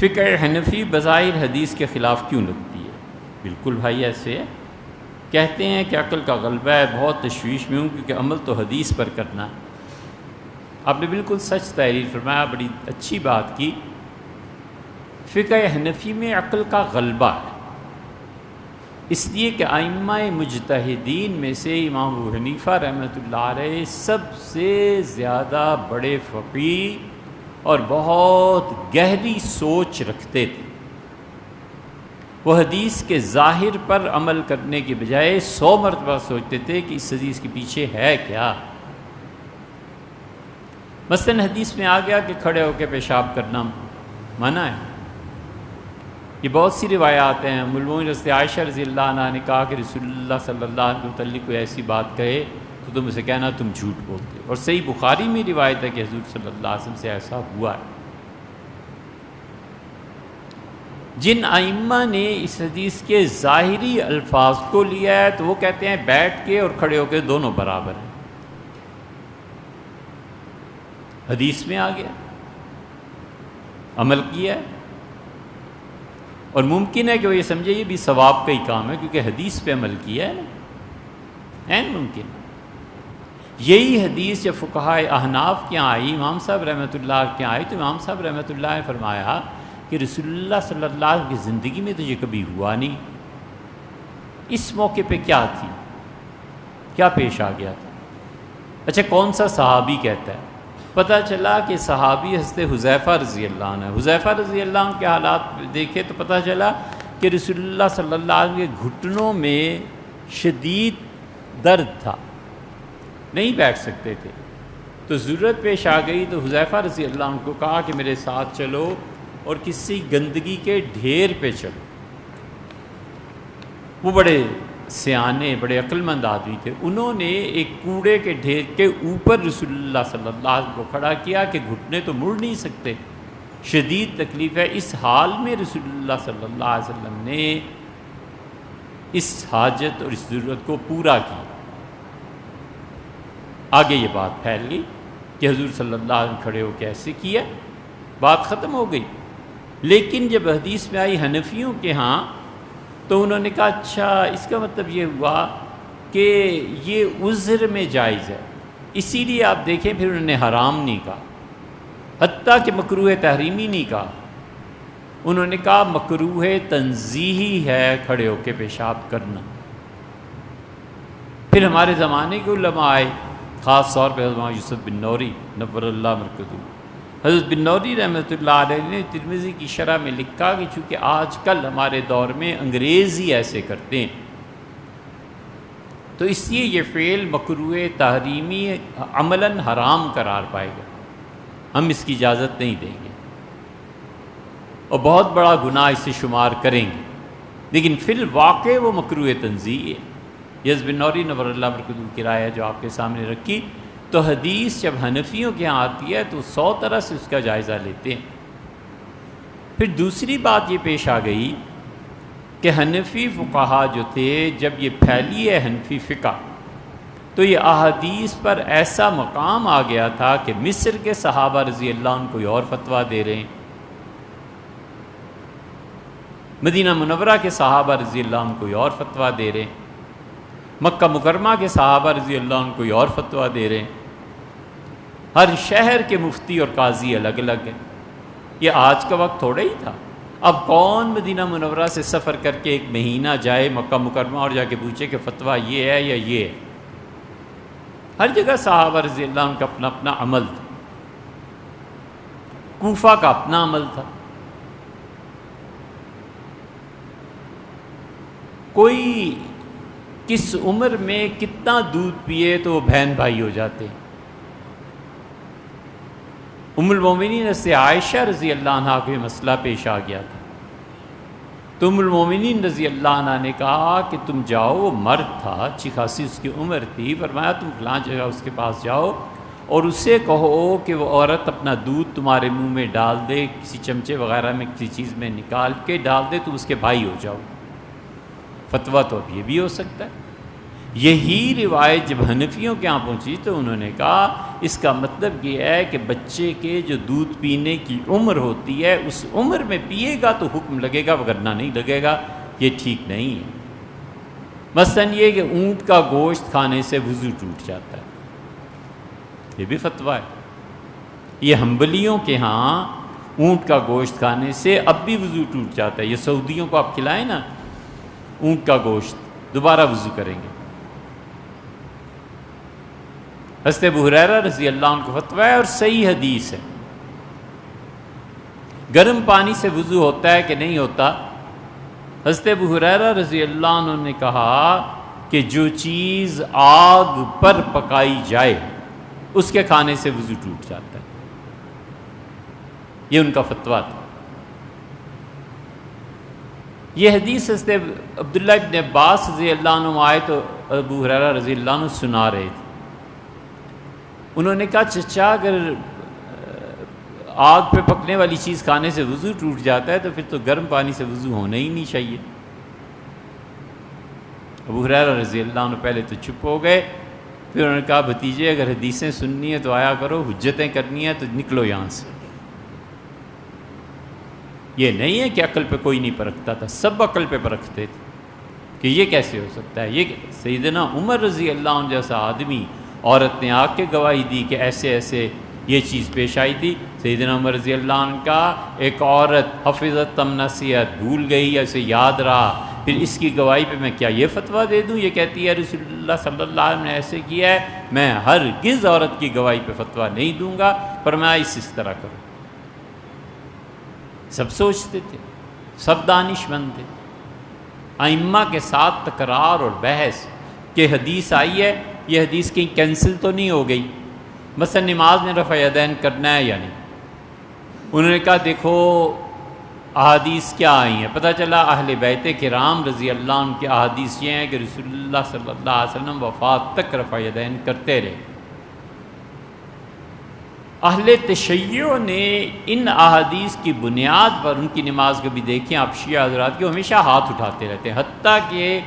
فقہ حنفی بظاہر حدیث کے خلاف کیوں لگتی ہے؟ بالکل بھائی ایسے ہے، کہتے ہیں کہ عقل کا غلبہ ہے، بہت تشویش میں ہوں کیونکہ عمل تو حدیث پر کرنا ہے۔ آپ نے بالکل سچ تحریر فرمایا، بڑی اچھی بات کی۔ فقہ حنفی میں عقل کا غلبہ ہے، اس لیے کہ ائمہ مجتہدین میں سے امام ابو حنیفہ رحمۃ اللہ علیہ سب سے زیادہ بڑے فقیہ اور بہت گہری سوچ رکھتے تھے۔ وہ حدیث کے ظاہر پر عمل کرنے کے بجائے 100 مرتبہ سوچتے تھے کہ اس حدیث کے پیچھے ہے کیا۔ مثلا حدیث میں آ گیا کہ کھڑے ہو کے پیشاب کرنا منع ہے، یہ بہت سی روایات ہیں۔ ملمومن حضرت عائشہ رضی اللہ عنہ نے کہا کہ رسول اللہ صلی اللہ علیہ وسلم کے متعلق کوئی ایسی بات کہے تو تم اسے کہنا تم جھوٹ بولتے ہو، اور صحیح بخاری میں روایت ہے کہ حضور صلی اللہ علیہ وسلم سے ایسا ہوا ہے۔ جن ائمہ نے اس حدیث کے ظاہری الفاظ کو لیا ہے تو وہ کہتے ہیں بیٹھ کے اور کھڑے ہو کے دونوں برابر ہیں، حدیث میں آ گیا، عمل کیا ہے، اور ممکن ہے کہ وہ یہ سمجھے یہ بھی ثواب کا ہی کام ہے کیونکہ حدیث پہ عمل کیا ہے نا، ہے ممکن۔ یہی حدیث جب فقہائے احناف کے یہاں آئی، امام صاحب رحمۃ اللہ کے یہاں آئی، تو امام صاحب رحمۃ اللہ نے فرمایا کہ رسول اللہ صلی اللہ علیہ وسلم کی زندگی میں تو یہ کبھی ہوا نہیں، اس موقع پہ کیا تھی، کیا پیش آ گیا تھا؟ اچھا کون سا صحابی کہتا ہے؟ پتہ چلا کہ صحابی حضرت حذیفہ رضی اللہ عنہ، حذیفہ رضی اللہ عنہ کے حالات دیکھے تو پتہ چلا کہ رسول اللہ صلی اللہ علیہ وسلم کے گھٹنوں میں شدید درد تھا، نہیں بیٹھ سکتے تھے، تو ضرورت پیش آ گئی تو حذیفہ رضی اللہ عنہ کو کہا کہ میرے ساتھ چلو اور کسی گندگی کے ڈھیر پہ چلو۔ وہ بڑے سیانے بڑے عقل مند آدمی تھے، انہوں نے ایک کوڑے کے ڈھیر کے اوپر رسول اللہ صلی اللہ علیہ وسلم کو کھڑا کیا کہ گھٹنے تو مڑ نہیں سکتے، شدید تکلیف ہے۔ اس حال میں رسول اللہ صلی اللہ علیہ وسلم نے اس حاجت اور اس ضرورت کو پورا کیا۔ آگے یہ بات پھیل گئی کہ حضور صلی اللہ علیہ وسلم کھڑے ہو کے ایسے کیا، بات ختم ہو گئی۔ لیکن جب حدیث میں آئی حنفیوں کے ہاں تو انہوں نے کہا اچھا اس کا مطلب یہ ہوا کہ یہ عذر میں جائز ہے، اسی لیے آپ دیکھیں پھر انہوں نے حرام نہیں کہا، حتیٰ کہ مکروہ تحریمی نہیں کہا، انہوں نے کہا مکروہ تنزیہی ہے کھڑے ہو کے پیشاب کرنا۔ پھر ہمارے زمانے کے علماء آئے، خاص طور پہ حضرت یوسف بن نوری نور اللہ مرکزہ، حضرت بن نوری رحمۃ اللہ علیہ نے ترمذی کی شرح میں لکھا کہ چونکہ آج کل ہمارے دور میں انگریز ہی ایسے کرتے ہیں تو اس لیے یہ فعل مکروہ تحریمی عملاً حرام قرار پائے گا، ہم اس کی اجازت نہیں دیں گے اور بہت بڑا گناہ اسے شمار کریں گے، لیکن فی الواقع وہ مکروہ تنزیہ ہے۔ یزب بن نوری نور اللہ مرکزہ کی رائے ہے جو آپ کے سامنے رکھی، تو حدیث جب حنفیوں کے ہاں آتی ہے تو 100 طرح سے اس کا جائزہ لیتے ہیں۔ پھر دوسری بات یہ پیش آ گئی کہ حنفی فقہا جو تھے جب یہ پھیلی ہے حنفی فقہ تو یہ احادیث پر ایسا مقام آ گیا تھا کہ مصر کے صحابہ رضی اللہ عنہ کوئی اور فتویٰ دے رہے ہیں، مدینہ منورہ کے صحابہ رضی اللہ عنہ کوئی اور فتویٰ دے رہے ہیں، مکہ مکرمہ کے صحابہ رضی اللہ عنہ کوئی اور فتویٰ دے رہے ہیں، ہر شہر کے مفتی اور قاضی الگ الگ ہیں۔ یہ آج کا وقت تھوڑا ہی تھا، اب کون مدینہ منورہ سے سفر کر کے ایک مہینہ جائے مکہ مکرمہ اور جا کے پوچھے کہ فتویٰ یہ ہے یا یہ ہے؟ ہر جگہ صحابہ رضی اللہ عنہ کا اپنا اپنا عمل تھا، کوفہ کا اپنا عمل تھا، کوئی کس عمر میں کتنا دودھ پیے تو وہ بہن بھائی ہو جاتے ہیں۔ ام المومنین سے عائشہ رضی اللہ عنہ کو یہ مسئلہ پیش آ گیا تھا تو ام المومنین رضی اللہ عنہ نے کہا کہ تم جاؤ، وہ مرد تھا، اچھی خاصی اس کی عمر تھی، فرمایا تم فلاں جگہ اس کے پاس جاؤ اور اسے کہو کہ وہ عورت اپنا دودھ تمہارے منہ میں ڈال دے، کسی چمچے وغیرہ میں کسی چیز میں نکال کے ڈال دے، تم اس کے بھائی ہو جاؤ۔ فتویٰ تو اب یہ بھی ہو سکتا ہے۔ یہی روایت جب حنفیوں کے ہاں پہنچی تو انہوں نے کہا اس کا مطلب یہ ہے کہ بچے کے جو دودھ پینے کی عمر ہوتی ہے اس عمر میں پیے گا تو حکم لگے گا، وگرنہ نہیں لگے گا، یہ ٹھیک نہیں ہے۔ مثلاً یہ کہ اونٹ کا گوشت کھانے سے وضو ٹوٹ جاتا ہے، یہ بھی فتویٰ ہے۔ یہ حنبلیوں کے ہاں اونٹ کا گوشت کھانے سے اب بھی وضو ٹوٹ جاتا ہے۔ یہ سعودیوں کو آپ کھلائیں نا اونٹ کا گوشت، دوبارہ وضو کریں گے۔ حضرت ابو ہریرہ رضی اللہ عنہ کو فتویٰ ہے اور صحیح حدیث ہے۔ گرم پانی سے وضو ہوتا ہے کہ نہیں ہوتا؟ حضرت ابو ہریرہ رضی اللہ عنہ نے کہا کہ جو چیز آگ پر پکائی جائے اس کے کھانے سے وضو ٹوٹ جاتا ہے، یہ ان کا فتویٰ تھا۔ یہ حدیث حضرت عبداللہ ابن عباس رضی اللہ عنہ آئے تو ابو ہریرہ رضی اللہ عنہ سنا رہے تھے۔ انہوں نے کہا چچا اگر آگ پہ پکنے والی چیز کھانے سے وضو ٹوٹ جاتا ہے تو پھر تو گرم پانی سے وضو ہونا ہی نہیں چاہیے۔ ابو ہریرہ رضی اللہ عنہ پہلے تو چپ ہو گئے، پھر انہوں نے کہا بھتیجے اگر حدیثیں سننی ہے تو آیا کرو، حجتیں کرنی ہے تو نکلو یہاں سے۔ یہ نہیں ہے کہ عقل پہ کوئی نہیں پرکھتا تھا، سب عقل پہ پرکھتے تھے کہ یہ کیسے ہو سکتا ہے۔ یہ سیدنا عمر رضی اللہ عنہ جیسا آدمی، عورت نے آ کے گواہی دی کہ ایسے ایسے یہ چیز پیش آئی تھی۔ سیدنا عمر رضی اللہ عنہ کا ایک عورت حفظت تم نصیحت بھول گئی یا اسے یاد رہا، پھر اس کی گواہی پہ میں کیا یہ فتویٰ دے دوں؟ یہ کہتی ہے رسول اللہ صلی اللہ علیہ وسلم نے ایسے کیا ہے، میں ہرگز عورت کی گواہی پہ فتویٰ نہیں دوں گا، فرمایا اس طرح کرو۔ سب سوچتے تھے، سب دانش مند تھے۔ ائمہ کے ساتھ تکرار اور بحث کہ حدیث آئی ہے، یہ حدیث کہیں کینسل تو نہیں ہو گئی، مثلا نماز میں رفع یدین کرنا ہے یا نہیں؟ انہوں نے کہا دیکھو احادیث کیا آئی ہیں، پتہ چلا اہل بیت کرام رضی اللہ عنہ کی احادیث یہ ہیں کہ رسول اللہ صلی اللہ علیہ وسلم وفات تک رفع یدین کرتے رہے۔ اہل تشیع نے ان احادیث کی بنیاد پر ان کی نماز کو بھی دیکھیں آپ شیعہ حضرات کی، ہمیشہ ہاتھ اٹھاتے رہتے ہیں، حتیٰ کہ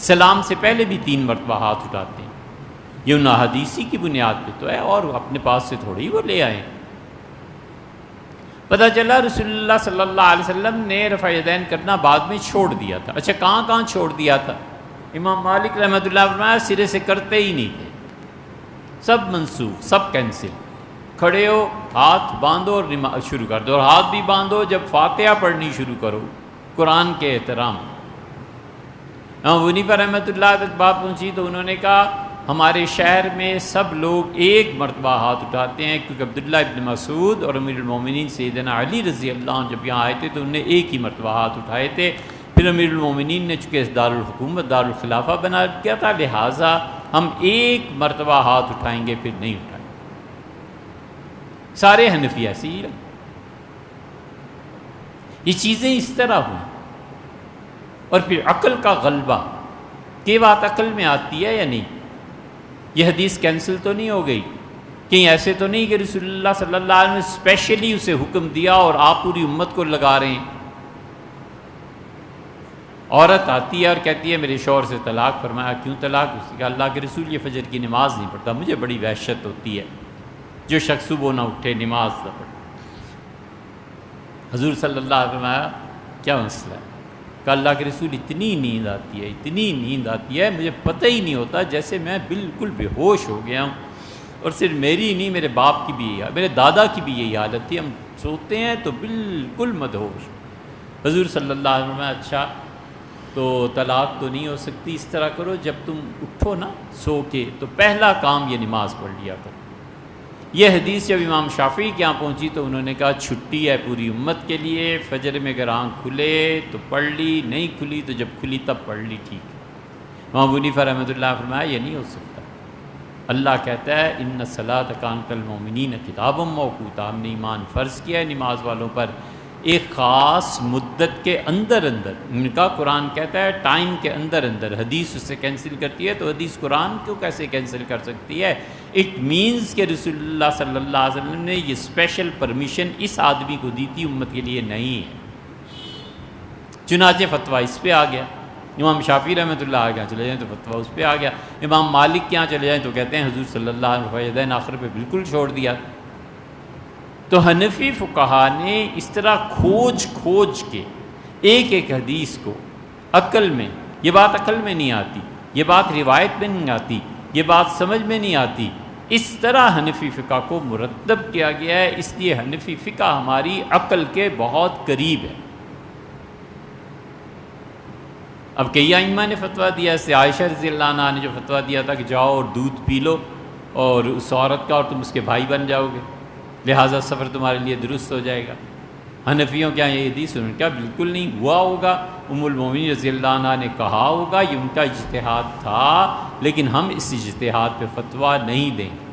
سلام سے پہلے بھی 3 مرتبہ ہاتھ اٹھاتے ہیں۔ یہ ان احادیثی کی بنیاد پہ تو ہے، اور اپنے پاس سے تھوڑی وہ لے آئے۔ پتہ چلا رسول اللہ صلی اللہ علیہ وسلم نے رفع یدین کرنا بعد میں چھوڑ دیا تھا۔ اچھا کہاں کہاں چھوڑ دیا تھا؟ امام مالک رحمۃ اللہ فرمایا سرے سے کرتے ہی نہیں تھے، سب منسوخ، سب کینسل۔ کھڑے ہو، ہاتھ باندھو اور نماز شروع کر دو، اور ہاتھ بھی باندھو جب فاتحہ پڑھنی شروع کرو، قرآن کے احترام۔ امام حنیفہ رحمۃ اللہ تک بات پہنچی تو انہوں نے کہا ہمارے شہر میں سب لوگ ایک مرتبہ ہاتھ اٹھاتے ہیں، کیونکہ عبداللہ ابن مسعود اور امیر المومنین سیدنا علی رضی اللہ عنہ جب یہاں آئے تھے تو انہوں نے ایک ہی مرتبہ ہاتھ اٹھائے تھے۔ پھر امیر المومنین نے چونکہ اس دارالحکومت دارالخلافہ بنا دیا تھا، لہٰذا ہم ایک مرتبہ ہاتھ اٹھائیں گے پھر نہیں اٹھائیں۔ سارے حنفی ایسے ہی رہے۔ یہ چیزیں اس طرح ہوئیں، اور پھر عقل کا غلبہ، کہ بات عقل میں آتی ہے یا نہیں؟ یہ حدیث کینسل تو نہیں ہو گئی، کہیں ایسے تو نہیں کہ رسول اللہ صلی اللہ علیہ وسلم نے اسپیشلی اسے حکم دیا اور آپ پوری امت کو لگا رہے ہیں۔ عورت آتی ہے اور کہتی ہے میرے شوہر سے طلاق، فرمایا کیوں طلاق؟ اس نے کہا اللہ کے رسول یہ فجر کی نماز نہیں پڑھتا، مجھے بڑی وحشت ہوتی ہے جو شخص صبح نہ اٹھے نماز نہ پڑھے۔ حضور صلی اللہ علیہ وسلم فرمایا کیا مسئلہ ہے؟ کہ اللہ کے رسول اتنی نیند آتی ہے، اتنی نیند آتی ہے مجھے پتہ ہی نہیں ہوتا، جیسے میں بالکل بے ہوش ہو گیا ہوں، اور صرف میری نہیں میرے باپ کی بھی یہی، میرے دادا کی بھی یہی حالت تھی، ہم سوتے ہیں تو بالکل مدہوش۔ حضور صلی اللہ علیہ وسلم اچھا تو طلاق تو نہیں ہو سکتی، اس طرح کرو جب تم اٹھو نا سو کے تو پہلا کام یہ نماز پڑھ لیا کرو۔ یہ حدیث جب امام شافعی کے یہاں پہنچی تو انہوں نے کہا چھٹی ہے پوری امت کے لیے، فجر میں اگر آنکھ کھلے تو پڑھ لی، نہیں کھلی تو جب کھلی تب پڑھ لی، ٹھیک ہے۔ امام حنیفہ رحمۃ اللہ فرمایا یہ نہیں ہو سکتا، اللہ کہتا ہے ان الصلاۃ کانت للمؤمنین کتابا موقوتا، ہم نے ایمان فرض کیا ہے نماز والوں پر ایک خاص مدت کے اندر اندر۔ ان کا قرآن کہتا ہے ٹائم کے اندر اندر، حدیث اسے کینسل کرتی ہے تو حدیث قرآن کو کیسے کینسل کر سکتی ہے؟ اٹ مینز کہ رسول اللہ صلی اللہ علیہ وسلم نے یہ اسپیشل پرمیشن اس آدمی کو دی تھی، امت کے لیے نہیں ہے۔ چنانچہ فتویٰ اس پہ آ گیا۔ امام شافعی رحمۃ اللہ کے یہاں چلے جائیں تو فتویٰ اس پہ آ گیا، امام مالک کے یہاں چلے جائیں تو کہتے ہیں حضور صلی اللہ علیہ وسلم رفع یدین آخر پہ بالکل چھوڑ دیا۔ تو حنفی فقہا نے اس طرح کھوج کھوج کے ایک ایک حدیث کو عقل میں، یہ بات عقل میں نہیں آتی، یہ بات روایت میں نہیں آتی، یہ بات سمجھ میں نہیں آتی، اس طرح حنفی فقہ کو مرتب کیا گیا ہے۔ اس لیے حنفی فقہ ہماری عقل کے بہت قریب ہے۔ اب کئی ائمہ نے فتویٰ دیا، جیسے عائشہ رضی اللہ عنہ نے جو فتویٰ دیا تھا کہ جاؤ اور دودھ پی لو اور اس عورت کا اور تم اس کے بھائی بن جاؤ گے، لہٰذا سفر تمہارے لیے درست ہو جائے گا۔ حنفیوں کیا یہ حدیث ان کا بالکل نہیں ہوا ہوگا، ام المومنین رضی اللہ عنہ نے کہا ہوگا، یہ ان کا اجتہاد تھا، لیکن ہم اس اجتہاد پہ فتویٰ نہیں دیں گے۔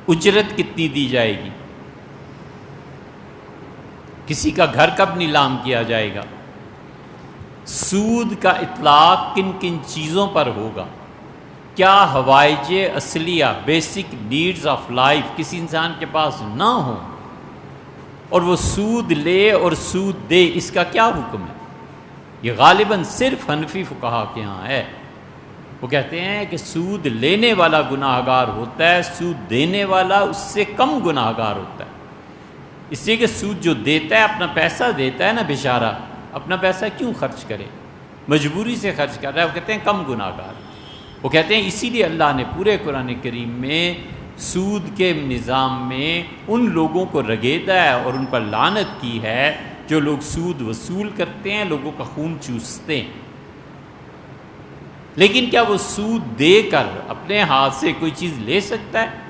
اجرت کتنی دی جائے گی، کسی کا گھر کب نیلام کیا جائے گا، سود کا اطلاق کن کن چیزوں پر ہوگا، کیا حوائج اصلیہ بیسک نیڈز آف لائف کسی انسان کے پاس نہ ہوں اور وہ سود لے اور سود دے، اس کا کیا حکم ہے؟ یہ غالباً صرف حنفی فقہا کے ہاں ہے۔ وہ کہتے ہیں کہ سود لینے والا گناہ گار ہوتا ہے، سود دینے والا اس سے کم گناہ گار ہوتا ہے، اس لیے کہ سود جو دیتا ہے اپنا پیسہ دیتا ہے نا بیچارہ، اپنا پیسہ کیوں خرچ کرے، مجبوری سے خرچ کر رہا ہے، وہ کہتے ہیں کم گناہ گار۔ وہ کہتے ہیں اسی لیے اللہ نے پورے قرآن کریم میں سود کے نظام میں ان لوگوں کو رگیدا ہے اور ان پر لعنت کی ہے جو لوگ سود وصول کرتے ہیں، لوگوں کا خون چوستے ہیں۔ لیکن کیا وہ سود دے کر اپنے ہاتھ سے کوئی چیز لے سکتا ہے؟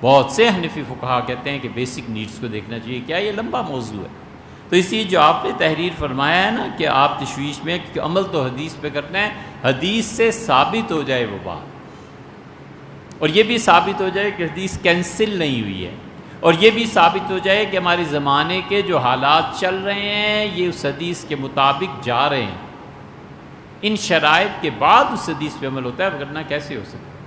بہت سے حنفی فقہا کہتے ہیں کہ بیسک نیڈز کو دیکھنا چاہیے۔ کیا یہ لمبا موضوع ہے، تو اس لیے جو آپ نے تحریر فرمایا ہے نا کہ آپ تشویش میں، کیونکہ عمل تو حدیث پہ کرنا ہے، حدیث سے ثابت ہو جائے وہ بات، اور یہ بھی ثابت ہو جائے کہ حدیث کینسل نہیں ہوئی ہے، اور یہ بھی ثابت ہو جائے کہ ہمارے زمانے کے جو حالات چل رہے ہیں یہ اس حدیث کے مطابق جا رہے ہیں، ان شرائط کے بعد اس حدیث پہ عمل ہوتا ہے، ورنہ کیسے ہو سکتا ہے؟